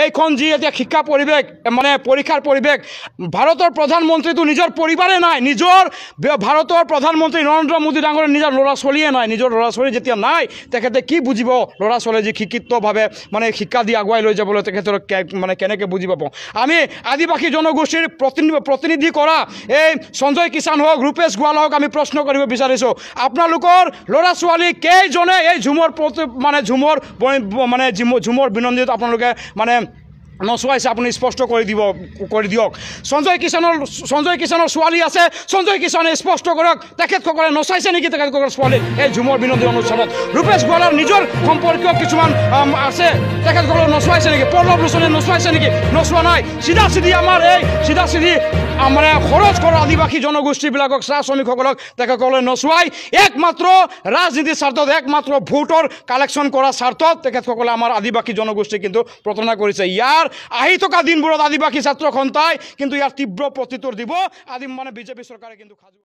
এইখন যি এতিয়া শিক্ষা পৰিৱেশ মানে পৰীক্ষাৰ পৰিৱেশ ভাৰতৰ প্ৰধানমন্ত্ৰীটো নিজৰ পৰিবাৰে নাই নিজৰ ভাৰতৰ প্ৰধানমন্ত্ৰী নৰেন্দ্ৰ মোদী ডাঙৰীয়া নিজৰ ল'ৰা ছোৱালীয়ে নাই নিজৰ ল'ৰা ছোৱালী যেতিয়া নাই তেখেতে কি বুজিব ল'ৰা ছোৱালীয়ে যি শিক্ষিতভাৱে মানে শিক্ষা দি আগুৱাই লৈ যাবলৈ তেখেতৰ মানে কেনেকৈ বুজি পাব আমি আদিবাসী জনগোষ্ঠীৰ প্ৰতিনিধি কৰা এই সঞ্জয় কিষাণ হওক ৰূপেশ গোৱালা হওক আমি প্ৰশ্ন কৰিব বিচাৰিছোঁ আপোনালোকৰ ল'ৰা ছোৱালী কেইজনে এই ঝুমৰ বিনন্দিত আপোনালোকে মানে নচুৱাইছে আপুনি স্পষ্ট কৰি দিয়ক সঞ্জয় কিষাণৰ ছোৱালী আছে সঞ্জয় কিষাণে স্পষ্ট কৰক তেখেতসকলে নচাইছে নেকি তেখেতসকলৰ ছোৱালী এই ঝুমৰ বিনন্দি অনুষ্ঠানত ৰূপেশ গোৱালাৰ নিজৰ সম্পৰ্কীয় কিছুমান আছে তেখেতসকলক নচুৱাইছে নেকি পল্লৱ লোচনে নচুৱাইছে নেকি নচুৱা নাই চিধা চিধি মানে খৰচ কৰা আদিবাসী জনগোষ্ঠীবিলাকক চাহ শ্ৰমিকসকলক তেখেতসকলে নচুৱাই একমাত্ৰ ৰাজনীতিৰ স্বাৰ্থত একমাত্ৰ ভোটৰ কালেকশ্যন কৰাৰ স্বাৰ্থত তেখেতসকলে আমাৰ আদিবাসী জনগোষ্ঠী কিন্তু প্ৰতাৰণা কৰিছে ইয়াৰ আহি থকা দিনবোৰত আদিবাসী ছাত্ৰ সন্থাই কিন্তু ইয়াৰ তীব্ৰ প্ৰত্যুত্তৰ দিব আদি মানে বিজেপি চৰকাৰে কিন্তু